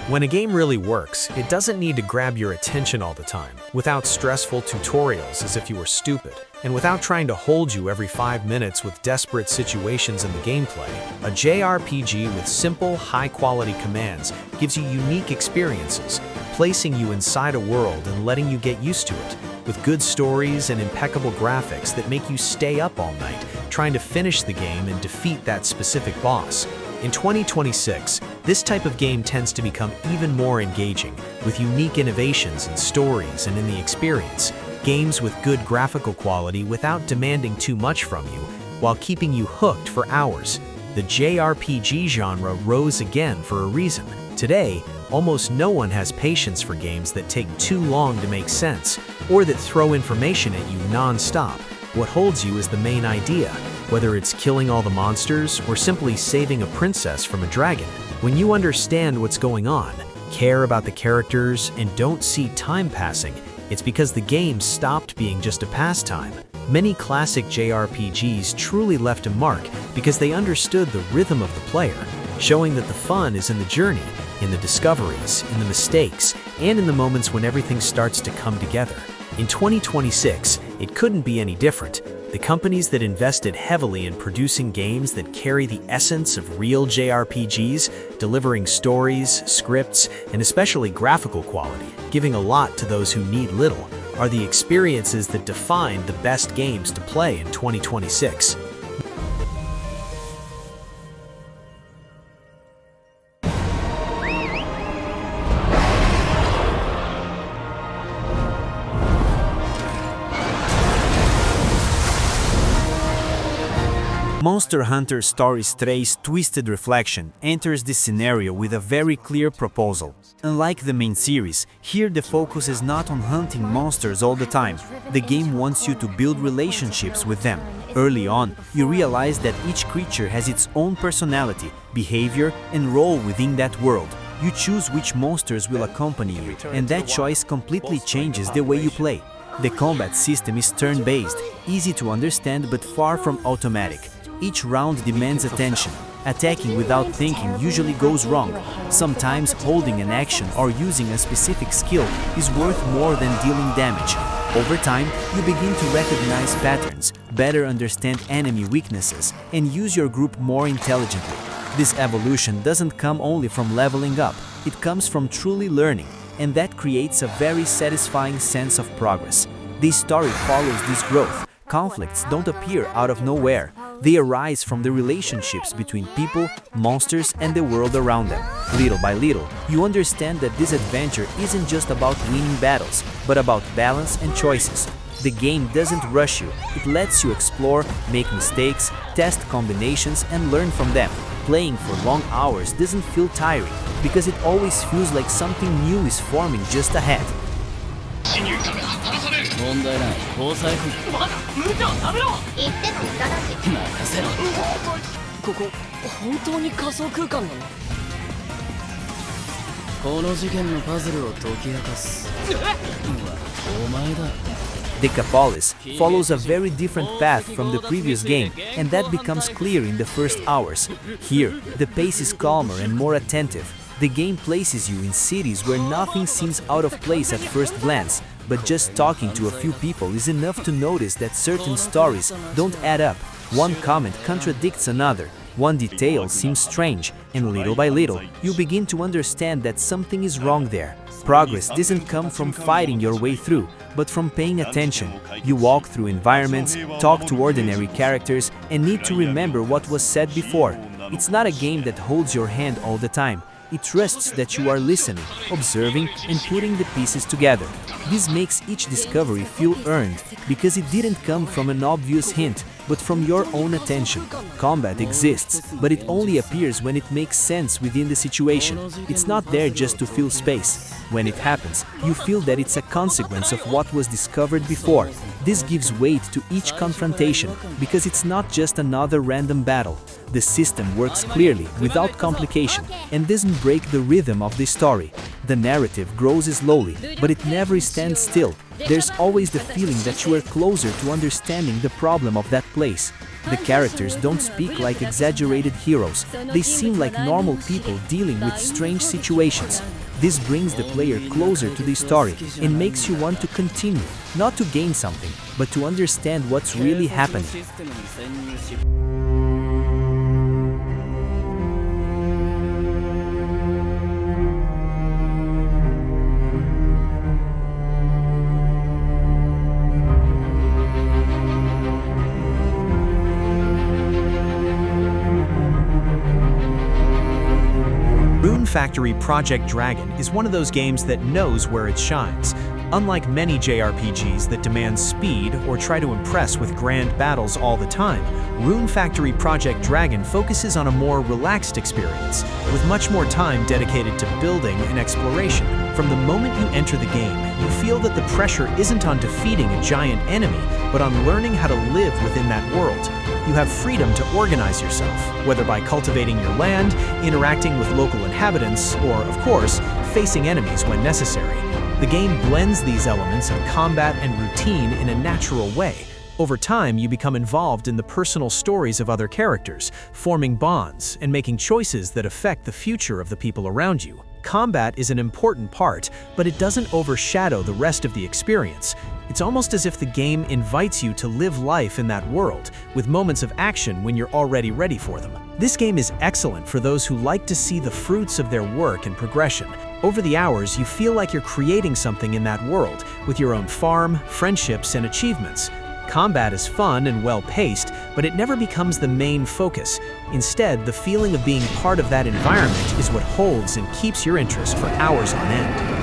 When a game really works, it doesn't need to grab your attention all the time, without stressful tutorials as if you were stupid, and without trying to hold you every 5 minutes with desperate situations in the gameplay. A JRPG with simple, high-quality commands gives you unique experiences, placing you inside a world and letting you get used to it, with good stories and impeccable graphics that make you stay up all night, trying to finish the game and defeat that specific boss. In 2026, this type of game tends to become even more engaging, with unique innovations in stories and in the experience, games with good graphical quality without demanding too much from you, while keeping you hooked for hours. The JRPG genre rose again for a reason. Today, almost no one has patience for games that take too long to make sense, or that throw information at you non-stop. What holds you is the main idea, whether it's killing all the monsters or simply saving a princess from a dragon. When you understand what's going on, care about the characters, and don't see time passing, it's because the game stopped being just a pastime. Many classic JRPGs truly left a mark because they understood the rhythm of the player, showing that the fun is in the journey, in the discoveries, in the mistakes, and in the moments when everything starts to come together. In 2026, it couldn't be any different. The companies that invested heavily in producing games that carry the essence of real JRPGs, delivering stories, scripts, and especially graphical quality, giving a lot to those who need little, are the experiences that define the best games to play in 2026. Monster Hunter Story 3's Twisted Reflection enters this scenario with a very clear proposal. Unlike the main series, here the focus is not on hunting monsters all the time. The game wants you to build relationships with them. Early on, you realize that each creature has its own personality, behavior, and role within that world. You choose which monsters will accompany you, and that choice completely changes the way you play. The combat system is turn-based, easy to understand but far from automatic. Each round demands attention. Attacking without thinking usually goes wrong. Sometimes holding an action or using a specific skill is worth more than dealing damage. Over time, you begin to recognize patterns, better understand enemy weaknesses, and use your group more intelligently. This evolution doesn't come only from leveling up, it comes from truly learning, and that creates a very satisfying sense of progress. This story follows this growth. Conflicts don't appear out of nowhere. They arise from the relationships between people, monsters, and the world around them. Little by little, you understand that this adventure isn't just about winning battles, but about balance and choices. The game doesn't rush you, it lets you explore, make mistakes, test combinations, and learn from them. Playing for long hours doesn't feel tiring, because it always feels like something new is forming just ahead. 問題ない交際費まだ無茶を食べろ言っても無駄だし任せろここ本当に仮想空間なのこの事件のパズルを解き明かすお前だ Decapolis follows a very different path from the previous game, and that becomes clear in the first hours. Here, the pace is calmer and more attentive. The game places you in cities where nothing seems out of place at first glance, but just talking to a few people is enough to notice that certain stories don't add up. One comment contradicts another, one detail seems strange, and little by little, you begin to understand that something is wrong there. Progress doesn't come from fighting your way through, but from paying attention. You walk through environments, talk to ordinary characters, and need to remember what was said before. It's not a game that holds your hand all the time. It trusts that you are listening, observing, and putting the pieces together. This makes each discovery feel earned, because it didn't come from an obvious hint, but from your own attention. Combat exists, but it only appears when it makes sense within the situation. It's not there just to fill space. When it happens, you feel that it's a consequence of what was discovered before. This gives weight to each confrontation, because it's not just another random battle. The system works clearly, without complication, and doesn't break the rhythm of the story. The narrative grows slowly, but it never stands still. There's always the feeling that you are closer to understanding the problem of that place. The characters don't speak like exaggerated heroes. They seem like normal people dealing with strange situations. This brings the player closer to the story and makes you want to continue, not to gain something, but to understand what's really happening. Rune Factory Project Dragon is one of those games that knows where it shines. Unlike many JRPGs that demand speed or try to impress with grand battles all the time, Rune Factory Project Dragon focuses on a more relaxed experience, with much more time dedicated to building and exploration. From the moment you enter the game, you feel that the pressure isn't on defeating a giant enemy, but on learning how to live within that world. You have freedom to organize yourself, whether by cultivating your land, interacting with local inhabitants, or, of course, facing enemies when necessary. The game blends these elements of combat and routine in a natural way. Over time, you become involved in the personal stories of other characters, forming bonds and making choices that affect the future of the people around you. Combat is an important part, but it doesn't overshadow the rest of the experience. It's almost as if the game invites you to live life in that world, with moments of action when you're already ready for them. This game is excellent for those who like to see the fruits of their work and progression. Over the hours, you feel like you're creating something in that world, with your own farm, friendships, and achievements. Combat is fun and well-paced, but it never becomes the main focus. Instead, the feeling of being part of that environment is what holds and keeps your interest for hours on end.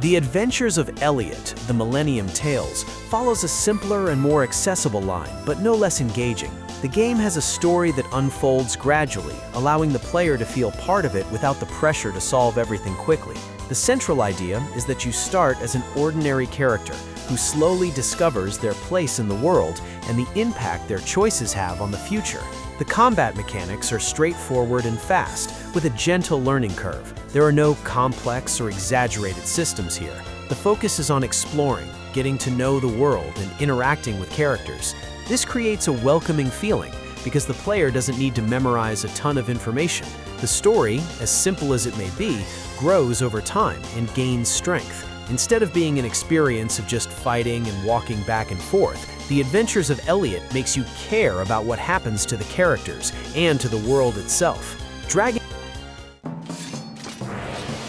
The Adventures of Elliot, The Millennium Tales, follows a simpler and more accessible line, but no less engaging. The game has a story that unfolds gradually, allowing the player to feel part of it without the pressure to solve everything quickly. The central idea is that you start as an ordinary character who slowly discovers their place in the world and the impact their choices have on the future. The combat mechanics are straightforward and fast, with a gentle learning curve. There are no complex or exaggerated systems here. The focus is on exploring, getting to know the world, and interacting with characters. This creates a welcoming feeling, because the player doesn't need to memorize a ton of information. The story, as simple as it may be, grows over time and gains strength. Instead of being an experience of just fighting and walking back and forth, The Adventures of Elliot makes you care about what happens to the characters and to the world itself. Dragon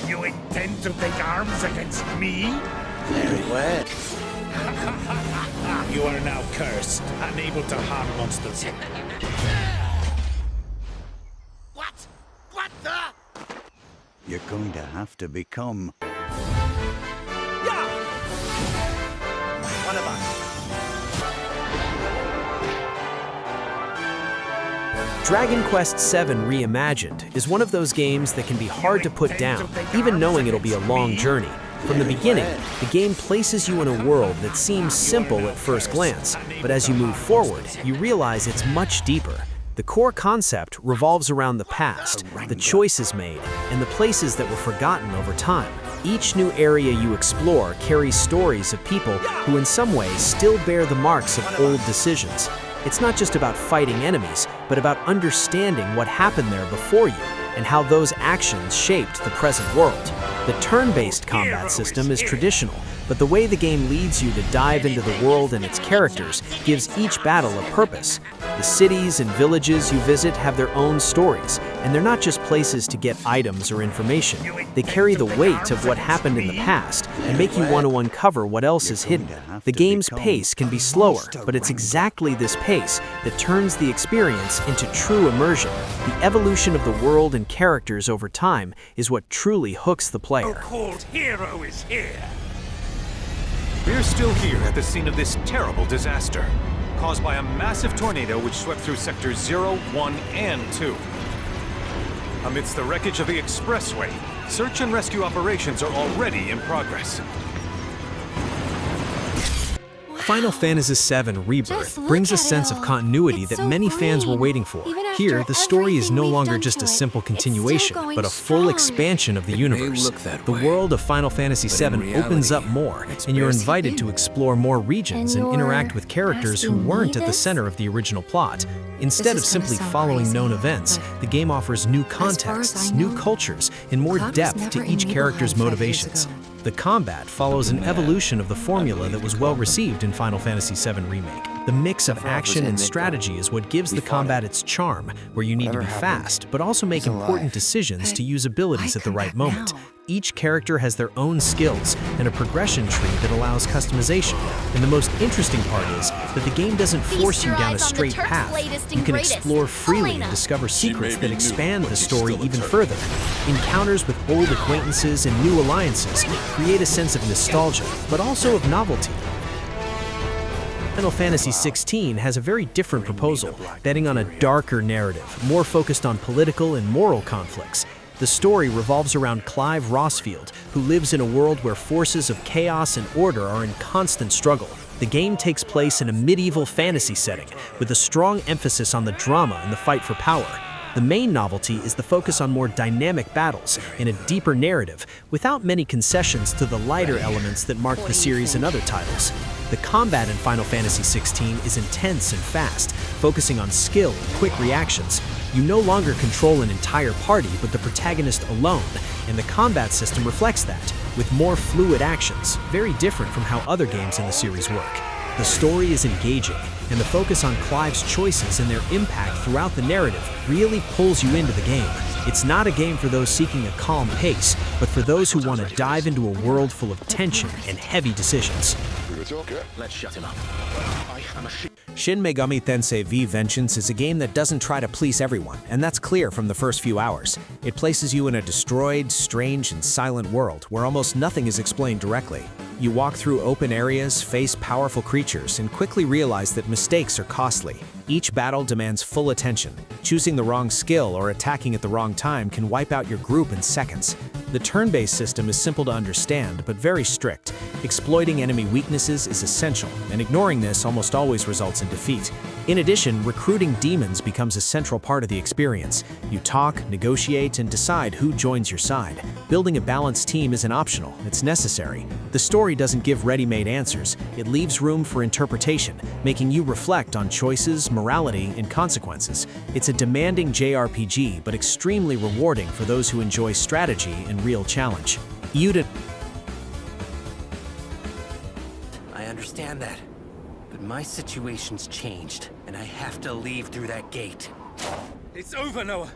You intend to take arms against me? Very well. You are now cursed, unable to harm monsters. What? What the? You're going to have to become... One of us. Dragon Quest VII Reimagined is one of those games that can be hard to put down, even knowing it'll be a long journey. From the beginning, the game places you in a world that seems simple at first glance, but as you move forward, you realize it's much deeper. The core concept revolves around the past, the choices made, and the places that were forgotten over time. Each new area you explore carries stories of people who in some ways still bear the marks of old decisions. It's not just about fighting enemies, but about understanding what happened there before you and how those actions shaped the present world. The turn-based combat system is traditional, but the way the game leads you to dive into the world and its characters gives each battle a purpose. The cities and villages you visit have their own stories, and they're not just places to get items or information. They carry the weight of what happened in the past and make you want to uncover what else is hidden. The game's pace can be slower, but it's exactly this pace that turns the experience into true immersion. The evolution of the world and characters over time is what truly hooks the player. So-called hero is here. We're still here at the scene of this terrible disaster, caused by a massive tornado which swept through sectors 0, 1, and 2. Amidst the wreckage of the expressway, search and rescue operations are already in progress. Final Fantasy VII Rebirth brings a sense of continuity that many fans were waiting for. Here, the story is no longer just a simple continuation, but a full expansion of the universe. The world of Final Fantasy VII opens up more, and you're invited to explore more regions and interact with characters who weren't at the center of the original plot. Instead of simply following known events, the game offers new contexts, new cultures, and more depth to each character's motivations. The combat follows an evolution of the formula that was well received in Final Fantasy VII Remake. The mix of action and strategy is what gives the combat its charm, where you need to be fast, but also make important decisions to use abilities at the right moment. Each character has their own skills and a progression tree that allows customization. And the most interesting part is that the game doesn't force you down a straight path. You can explore freely and discover secrets that expand the story even further. Encounters with old acquaintances and new alliances create a sense of nostalgia, but also of novelty. Final Fantasy XVI has a very different proposal, betting on a darker narrative, more focused on political and moral conflicts. The story revolves around Clive Rossfield, who lives in a world where forces of chaos and order are in constant struggle. The game takes place in a medieval fantasy setting, with a strong emphasis on the drama and the fight for power. The main novelty is the focus on more dynamic battles and a deeper narrative, without many concessions to the lighter elements that mark the series in other titles. The combat in Final Fantasy XVI is intense and fast, focusing on skill and quick reactions. You no longer control an entire party, but the protagonist alone, and the combat system reflects that, with more fluid actions, very different from how other games in the series work. The story is engaging, and the focus on Clive's choices and their impact throughout the narrative really pulls you into the game. It's not a game for those seeking a calm pace, but for those who want to dive into a world full of tension and heavy decisions. Let's shut him up. Shin Megami Tensei V Vengeance is a game that doesn't try to please everyone, and that's clear from the first few hours. It places you in a destroyed, strange, and silent world where almost nothing is explained directly. You walk through open areas, face powerful creatures, and quickly realize that mistakes are costly. Each battle demands full attention. Choosing the wrong skill or attacking at the wrong time can wipe out your group in seconds. The turn-based system is simple to understand, but very strict. Exploiting enemy weaknesses is essential, and ignoring this almost always results in defeat. In addition, recruiting demons becomes a central part of the experience. You talk, negotiate, and decide who joins your side. Building a balanced team isn't optional, it's necessary. The story doesn't give ready-made answers. It leaves room for interpretation, making you reflect on choices, morality, and consequences. It's a demanding JRPG, but extremely rewarding for those who enjoy strategy and real challenge. I understand that, but my situation's changed, and I have to leave through that gate. It's over, Noah.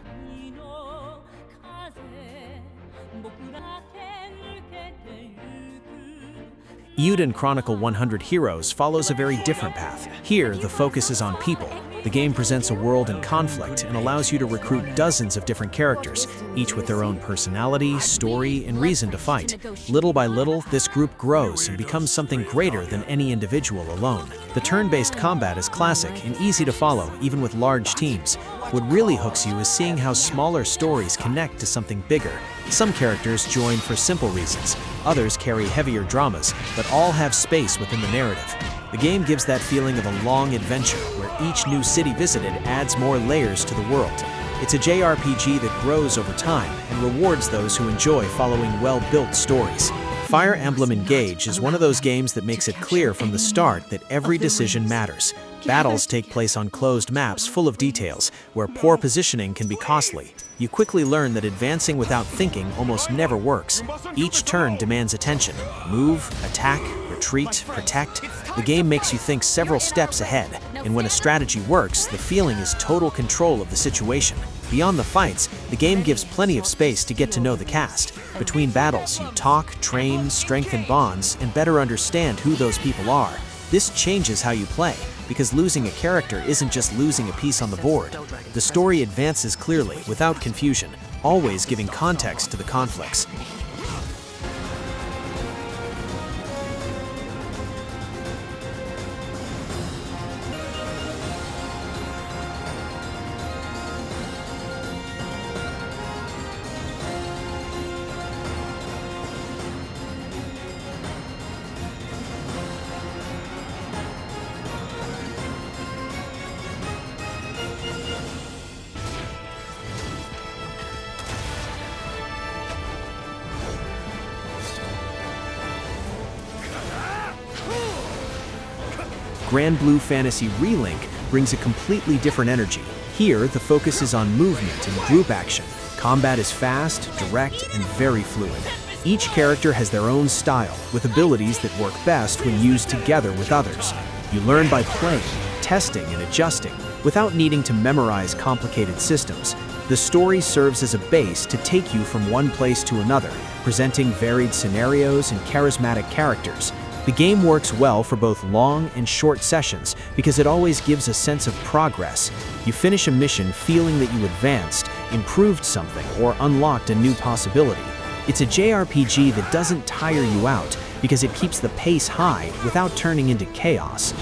Eiyuden Chronicle 100 Heroes follows a very different path. Here, the focus is on people. The game presents a world in conflict and allows you to recruit dozens of different characters, each with their own personality, story, and reason to fight. Little by little, this group grows and becomes something greater than any individual alone. The turn-based combat is classic and easy to follow, even with large teams. What really hooks you is seeing how smaller stories connect to something bigger. Some characters join for simple reasons, others carry heavier dramas, but all have space within the narrative. The game gives that feeling of a long adventure, where each new city visited adds more layers to the world. It's a JRPG that grows over time and rewards those who enjoy following well-built stories. Fire Emblem Engage is one of those games that makes it clear from the start that every decision matters. Battles take place on closed maps full of details, where poor positioning can be costly. You quickly learn that advancing without thinking almost never works. Each turn demands attention. Move, attack, retreat, protect. The game makes you think several steps ahead, and when a strategy works, the feeling is total control of the situation. Beyond the fights, the game gives plenty of space to get to know the cast. Between battles, you talk, train, strengthen bonds, and better understand who those people are. This changes how you play, because losing a character isn't just losing a piece on the board. The story advances clearly, without confusion, always giving context to the conflicts. Grand Blue Fantasy Relink brings a completely different energy. Here, the focus is on movement and group action. Combat is fast, direct, and very fluid. Each character has their own style, with abilities that work best when used together with others. You learn by playing, testing, and adjusting, without needing to memorize complicated systems. The story serves as a base to take you from one place to another, presenting varied scenarios and charismatic characters. The game works well for both long and short sessions because it always gives a sense of progress. You finish a mission feeling that you advanced, improved something, or unlocked a new possibility. It's a JRPG that doesn't tire you out because it keeps the pace high without turning into chaos.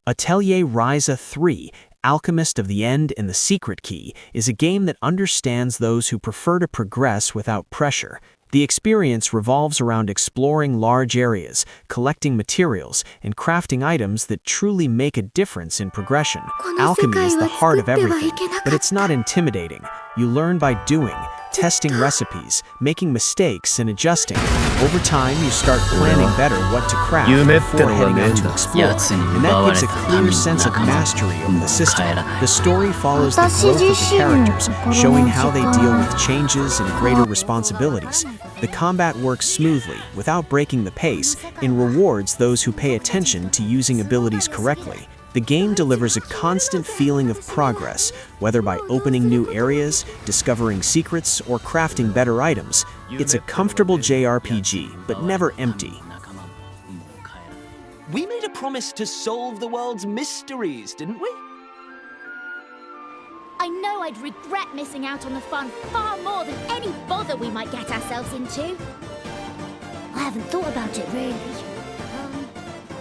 Atelier Ryza 3, Alchemist of the End and the Secret Key, is a game that understands those who prefer to progress without pressure. The experience revolves around exploring large areas, collecting materials, and crafting items that truly make a difference in progression. Alchemy is the heart of everything, but it's not intimidating. You learn by doing, testing recipes, making mistakes, and adjusting. Over time, you start planning better what to craft before heading out to explore, and that gives a clear sense of mastery over the system. The story follows the growth of the characters, showing how they deal with changes and greater responsibilities. The combat works smoothly, without breaking the pace, and rewards those who pay attention to using abilities correctly. The game delivers a constant feeling of progress, whether by opening new areas, discovering secrets, or crafting better items. It's a comfortable JRPG, but never empty. We made a promise to solve the world's mysteries, didn't we? I know I'd regret missing out on the fun far more than any bother we might get ourselves into. I haven't thought about it, really.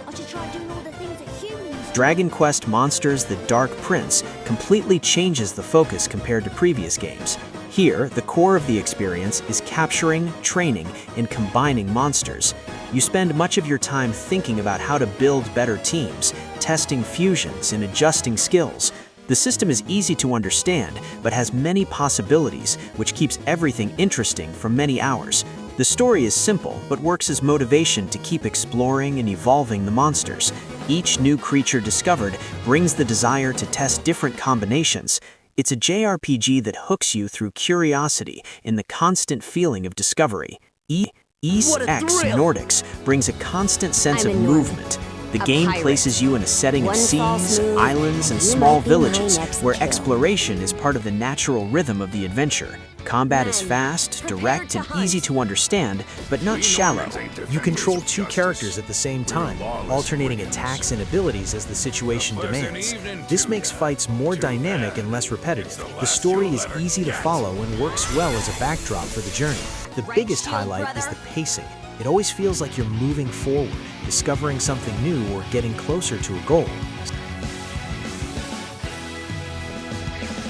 I should try doing all the things that humans... Dragon Quest Monsters: The Dark Prince completely changes the focus compared to previous games. Here, the core of the experience is capturing, training, and combining monsters. You spend much of your time thinking about how to build better teams, testing fusions, and adjusting skills. The system is easy to understand, but has many possibilities, which keeps everything interesting for many hours. The story is simple, but works as motivation to keep exploring and evolving the monsters. Each new creature discovered brings the desire to test different combinations. It's a JRPG that hooks you through curiosity and the constant feeling of discovery. Ys X Nordics brings a constant sense of movement. The game places you in a setting of seas, islands, and small villages where exploration is part of the natural rhythm of the adventure. Combat is fast, direct, and easy to understand, but not shallow. You control two characters at the same time, alternating attacks and abilities as the situation demands. This makes fights more dynamic and less repetitive. The story is easy to follow and works well as a backdrop for the journey. The biggest highlight is the pacing. It always feels like you're moving forward, discovering something new, or getting closer to a goal.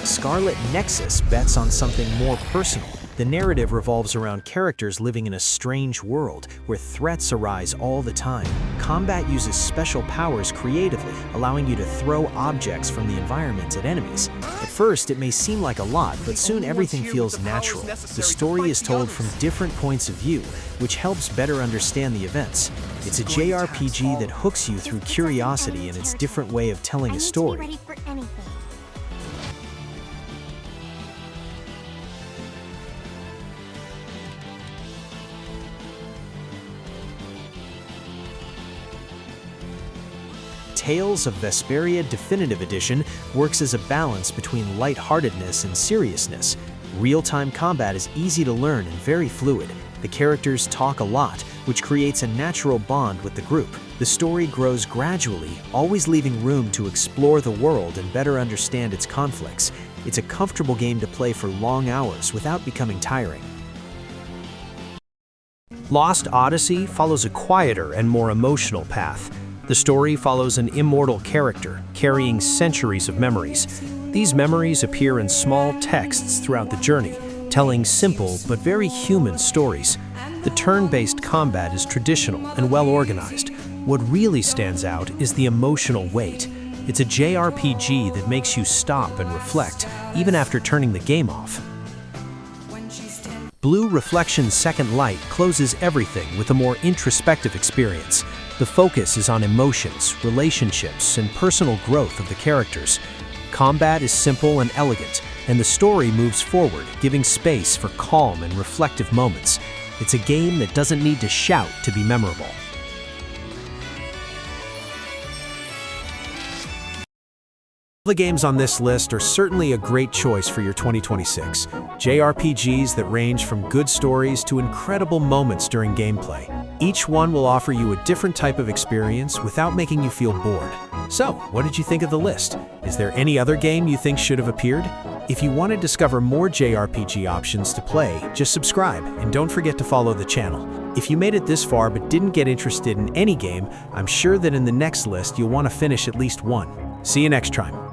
Scarlet Nexus bets on something more personal. The narrative revolves around characters living in a strange world where threats arise all the time. Combat uses special powers creatively, allowing you to throw objects from the environment at enemies. At first, it may seem like a lot, but soon everything feels natural. The story is told from different points of view, which helps better understand the events. It's a JRPG that hooks you through curiosity and its different way of telling a story. Ready for anything. Tales of Vesperia Definitive Edition works as a balance between lightheartedness and seriousness. Real-time combat is easy to learn and very fluid. The characters talk a lot, which creates a natural bond with the group. The story grows gradually, always leaving room to explore the world and better understand its conflicts. It's a comfortable game to play for long hours without becoming tiring. Lost Odyssey follows a quieter and more emotional path. The story follows an immortal character carrying centuries of memories. These memories appear in small texts throughout the journey, telling simple but very human stories. The turn-based combat is traditional and well-organized. What really stands out is the emotional weight. It's a JRPG that makes you stop and reflect, even after turning the game off. Blue Reflection's Second Light closes everything with a more introspective experience. The focus is on emotions, relationships, and personal growth of the characters. Combat is simple and elegant, and the story moves forward, giving space for calm and reflective moments. It's a game that doesn't need to shout to be memorable. The games on this list are certainly a great choice for your 2026. JRPGs that range from good stories to incredible moments during gameplay. Each one will offer you a different type of experience without making you feel bored. So, what did you think of the list? Is there any other game you think should have appeared? If you want to discover more JRPG options to play, just subscribe and don't forget to follow the channel. If you made it this far but didn't get interested in any game, I'm sure that in the next list you'll want to finish at least one. See you next time.